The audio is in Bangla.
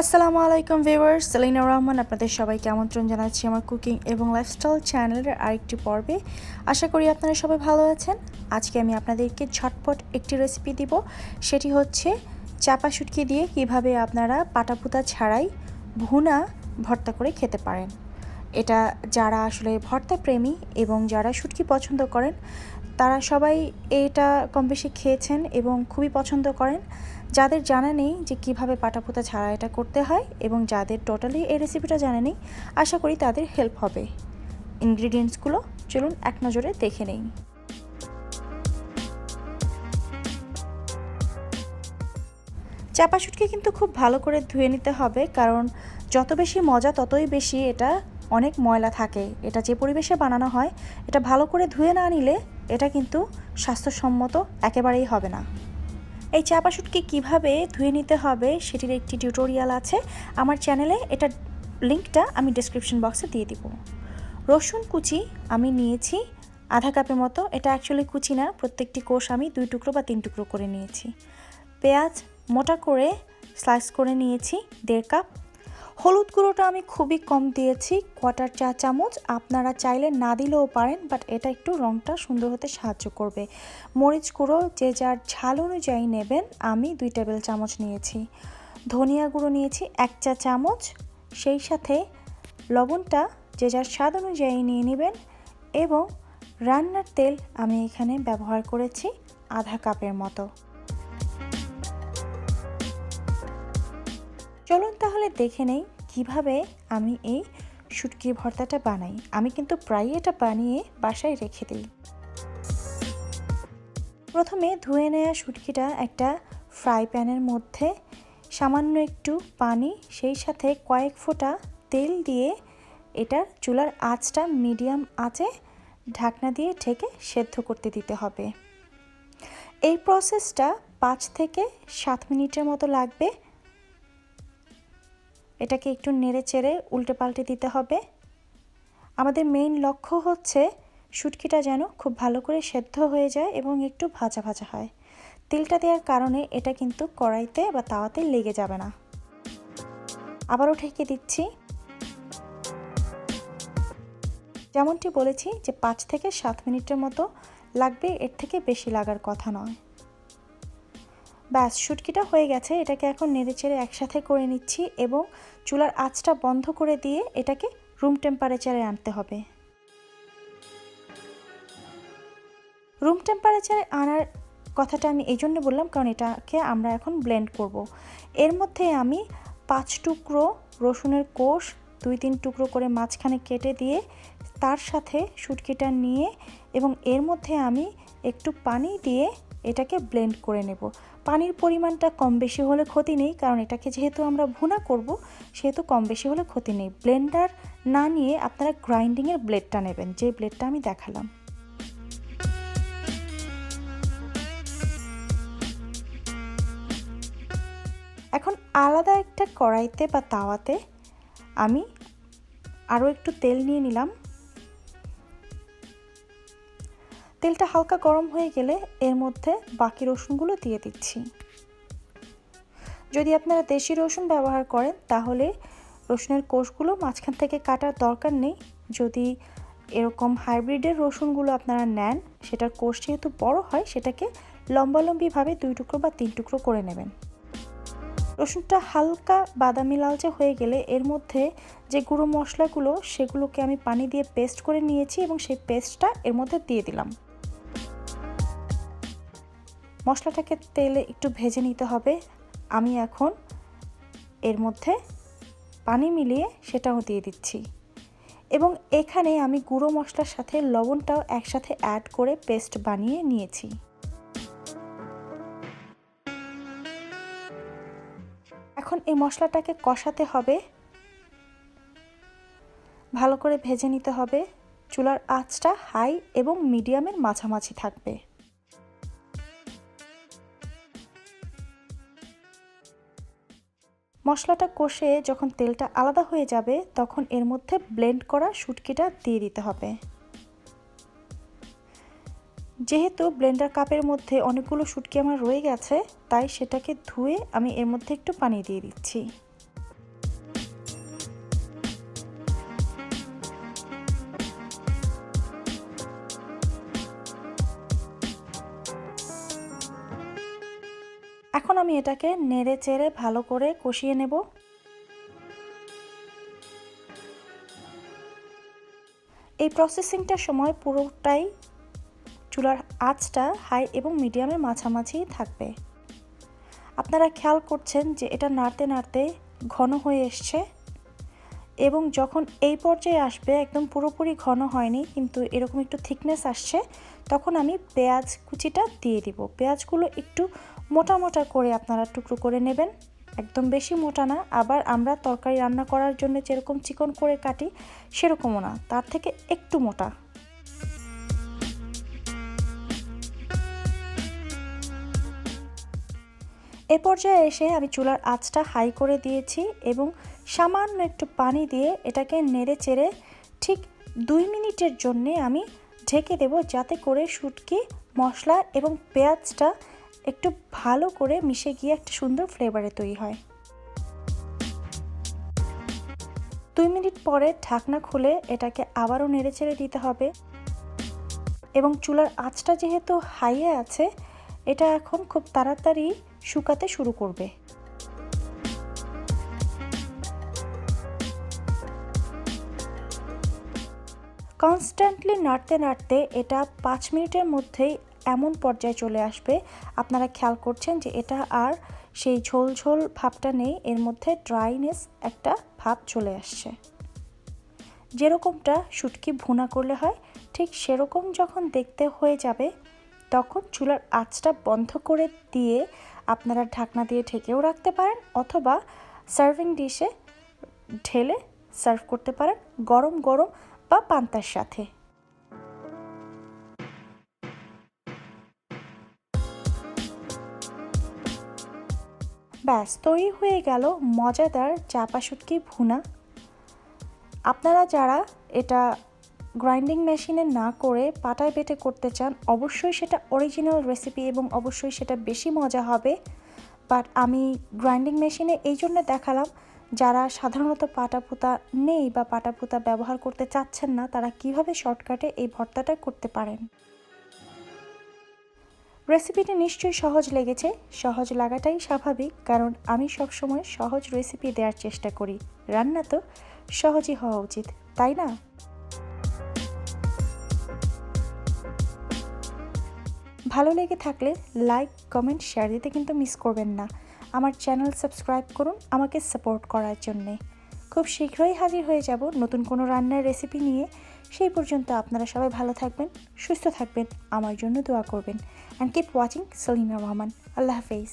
আসসালামু আলাইকুম ভিউয়ার্স, সেলিনা রহমান আপনাদের সবাইকে আমন্ত্রণ জানাচ্ছি আমার কুকিং এবং লাইফস্টাইল চ্যানেলের আরেকটি পর্বে। আশা করি আপনারা সবাই ভালো আছেন। আজকে আমি আপনাদেরকে ঝটপট একটি রেসিপি দিব, সেটি হচ্ছে চাপা শুটকি দিয়ে কিভাবে আপনারা পাটাপুতা ছাড়াই ভুনা ভর্তা করে খেতে পারেন। এটা যারা আসলে ভর্তা প্রেমী এবং যারা শুটকি পছন্দ করেন তারা সবাই এটা কম বেশি খেয়েছেন এবং খুবই পছন্দ করেন। যাদের জানা নেই যে কিভাবে পাটাপুতা ছাড়া এটা করতে হয় এবং যাদের টোটালি এই রেসিপিটা জানা নেই, আশা করি তাদের হেল্প হবে। ইনগ্রিডিয়েন্টসগুলো চলুন এক নজরে দেখে নেই। চাপা শুটকি কিন্তু খুব ভালো করে ধুয়ে নিতে হবে, কারণ যত বেশি মজা ততই বেশি এটা অনেক ময়লা থাকে। এটা যে পরিবেশে বানানো হয়, এটা ভালো করে ধুয়ে না নিলে এটা কিন্তু স্বাস্থ্যসম্মত একেবারেই হবে না। এই চাপা শুটকি কীভাবে ধুয়ে নিতে হবে সেটির একটি টিউটোরিয়াল আছে আমার চ্যানেলে, এটার লিঙ্কটা আমি ডেসক্রিপশন বক্সে দিয়ে দিব। রসুন কুচি আমি নিয়েছি আধা কাপের মতো। এটা অ্যাকচুয়ালি কুচি না, প্রত্যেকটি কোষ আমি 2 টুকরো বা 3 টুকরো করে নিয়েছি। পেঁয়াজ মোটা করে স্লাইস করে নিয়েছি 1.5 কাপ। হলুদ গুঁড়োটা আমি খুবই কম দিয়েছি, 1/4 চা চামচ। আপনারা চাইলে না দিলেও পারেন, বাট এটা একটু রঙটা সুন্দর হতে সাহায্য করবে। মরিচ গুঁড়ো যে যার ঝাল অনুযায়ী নেবেন, আমি 2 টেবিল চামচ নিয়েছি। ধনিয়া গুঁড়ো নিয়েছি 1 চা চামচ। সেই সাথে লবণটা যে যার স্বাদ অনুযায়ী নিয়ে নেবেন এবং রান্নার তেল আমি এখানে ব্যবহার করেছি আধা কাপের মতো। চলুন তাহলে দেখে নেই কিভাবে আমি এই শুটকির ভর্তাটা বানাই। আমি কিন্তু প্রায়ই এটা বানিয়ে বাসায় রেখে দিই। প্রথমে ধুয়ে নেওয়া শুটকিটা একটা ফ্রাই প্যানের মধ্যে সামান্য একটু পানি, সেই সাথে কয়েক ফোঁটা তেল দিয়ে এটার চুলার আঁচটা মিডিয়াম আঁচে ঢাকনা দিয়ে ঢেকে সেদ্ধ করতে দিতে হবে। এই প্রসেসটা 5 থেকে 7 মিনিটের মতো লাগবে। এটাকে একটু নেড়ে চেড়ে উল্টে পাল্টে দিতে হবে। আমাদের মেইন লক্ষ্য হচ্ছে শুটকিটা যেন খুব ভালো করে সেদ্ধ হয়ে যায় এবং একটু ভাজা ভাজা হয়। তেলটা দেওয়ার কারণে এটা কিন্তু কড়াইতে বা তাওয়াতে লেগে যাবে না। আবারও ঢেকে দিচ্ছি। যেমনটি বলেছি যে 5 থেকে 7 মিনিটের মতো লাগবে, এর থেকে বেশি লাগার কথা নয়। ব্যাস, শুটকিটা হয়ে গেছে। এটাকে এখন নেড়ে চেড়ে একসাথে করে নিচ্ছি এবং চুলার আঁচটা বন্ধ করে দিয়ে এটাকে রুম টেম্পারেচারে আনতে হবে। রুম টেম্পারেচারে আনার কথাটা আমি এই জন্য বললাম কারণ এটাকে আমরা এখন ব্লেন্ড করব। এর মধ্যে আমি 5 টুকরো রসুনের কোষ 2-3 টুকরো করে মাঝখানে কেটে দিয়ে তার সাথে শুটকিটা নিয়ে এবং এর মধ্যে আমি একটু পানি দিয়ে এটাকে ব্লেন্ড করে নেব। পানির পরিমাণটা কম বেশি হলে ক্ষতি নেই, কারণ এটাকে যেহেতু আমরা ভুনা করব সেহেতু কম বেশি হলে ক্ষতি নেই। ব্লেন্ডার না নিয়ে আপনারা গ্রাইন্ডিংয়ের ব্লেডটা নেবেন, যে ব্লেডটা আমি দেখালাম। এখন আলাদা একটা কড়াইতে বা তাওয়াতে আমি আরও একটু তেল নিয়ে নিলাম। তেলটা হালকা গরম হয়ে গেলে এর মধ্যে বাকি রসুনগুলো দিয়ে দিচ্ছি। যদি আপনারা দেশি রসুন ব্যবহার করেন তাহলে রসুনের কোষগুলো মাঝখান থেকে কাটার দরকার নেই। যদি এরকম হাইব্রিডের রসুনগুলো আপনারা নেন, সেটার কোষ যেহেতু বড় হয়, সেটাকে লম্বালম্বিভাবে 2 টুকরো বা 3 টুকরো করে নেবেন। রসুনটা হালকা বাদামি লালচে হয়ে গেলে এর মধ্যে যে গুঁড়ো মশলাগুলো সেগুলোকে আমি পানি দিয়ে পেস্ট করে নিয়েছি এবং সেই পেস্টটা এর মধ্যে দিয়ে দিলাম। মশলাটাকে তেলে একটু ভেজে নিতে হবে। আমি এখন এর মধ্যে পানি মিলিয়ে সেটাও দিয়ে দিচ্ছি এবং এখানে আমি গুঁড়ো মশলার সাথে লবণটাও একসাথে অ্যাড করে পেস্ট বানিয়ে নিয়েছি। এখন এই মশলাটাকে কষাতে হবে, ভালো করে ভেজে নিতে হবে। চুলার আঁচটা হাই এবং মিডিয়ামের মাঝামাঝি থাকবে। মশলাটা কষে যখন তেলটা আলাদা হয়ে যাবে তখন এর মধ্যে ব্লেন্ড করা শুটকিটা দিয়ে দিতে হবে। যেহেতু ব্লেন্ডার কাপের মধ্যে অনেকগুলো শুটকি আমার রয়ে গেছে, তাই সেটাকে ধুয়ে আমি এর মধ্যে একটু পানি দিয়ে দিচ্ছি। এটাকে নেড়ে চেড়ে ভালো করে কষিয়ে নেব। এই প্রসেসিংটার সময় পুরোটাই চুলার আঁচটা হাই এবং মিডিয়ামের মাঝামাঝি থাকবে। আপনারা খেয়াল করছেন যে এটা নাড়তে নাড়তে ঘন হয়ে এসছে এবং যখন এই পর্যায়ে আসবে, একদম পুরোপুরি ঘন হয়নি কিন্তু এরকম একটু থিকনেস আসছে, তখন আমি পেঁয়াজ কুচিটা দিয়ে দিব। পেঁয়াজগুলো একটু মোটা মোটা করে আপনারা টুকরো করে নেবেন, একদম বেশি মোটা না, আবার আমরা তরকারি রান্না করার জন্য যেরকম চিকন করে কাটি সেরকমও না, তার থেকে একটু মোটা। এ পর্যায়ে এসে আমি চুলার আঁচটা হাই করে দিয়েছি এবং সামান্য একটু পানি দিয়ে এটাকে নেড়ে চেড়ে ঠিক 2 মিনিটের জন্যে আমি ঢেকে দেব, যাতে করে শুটকি মশলা এবং পেঁয়াজটা একটু ভালো করে মিশে গিয়ে একটা সুন্দর ফ্লেভারে তৈরি হয়। 2 মিনিট পরে ঢাকনা খুলে এটাকে আবারও নেড়ে চেড়ে দিতে হবে এবং চুলার আঁচটা যেহেতু হাইয়ে আছে, এটা এখন খুব তাড়াতাড়ি শুকাতে শুরু করবে। কনস্ট্যান্টলি নাড়তে নাড়তে এটা 5 মিনিটের মধ্যেই এমন পর্যায়ে চলে আসবে, আপনারা খেয়াল করছেন যে এটা আর সেই ঝোল ঝোল ভাবটা নেই, এর মধ্যে ড্রাইনেস একটা ভাব চলে আসছে। যেরকমটা শুটকি ভুনা করলে হয় ঠিক সেরকম যখন দেখতে হয়ে যাবে, তখন চুলার আঁচটা বন্ধ করে দিয়ে আপনারা ঢাকনা দিয়ে ঢেকেও রাখতে পারেন অথবা সার্ভিং ডিশে ঢেলে সার্ভ করতে পারেন গরম গরম বা পান্তার সাথে। ব্যাস তৈরি হয়ে গেল মজাদার চাপা শুটকি ভুনা। আপনারা যারা এটা গ্রাইন্ডিং মেশিনে না করে পাটায় বেটে করতে চান, অবশ্যই সেটা অরিজিনাল রেসিপি এবং অবশ্যই সেটা বেশি মজা হবে। বাট আমি গ্রাইন্ডিং মেশিনে এই জন্য দেখালাম, যারা সাধারণত পাটাপুতা নেই বা পাটাপুতা ব্যবহার করতে চাচ্ছেন না, তারা কিভাবে শর্টকাটে এই ভর্তাটা করতে পারেন। রেসিপিটি নিশ্চয়ই সহজ লেগেছে। সহজ লাগাটাই স্বাভাবিক, কারণ আমি সবসময় সহজ রেসিপি দেওয়ার চেষ্টা করি। রান্না তো সহজই হওয়া উচিত, তাই না? ভালো লেগে থাকলে লাইক, কমেন্ট, শেয়ার দিতে কিন্তু মিস করবেন না। আমার চ্যানেল সাবস্ক্রাইব করুন আমাকে সাপোর্ট করার জন্যে। খুব শীঘ্রই হাজির হয়ে যাব নতুন কোনো রান্নার রেসিপি নিয়ে। সেই পর্যন্ত আপনারা সবাই ভালো থাকবেন, সুস্থ থাকবেন, আমার জন্য দোয়া করবেন। And keep watching Salima Rahman. আল্লাহ হাফেজ।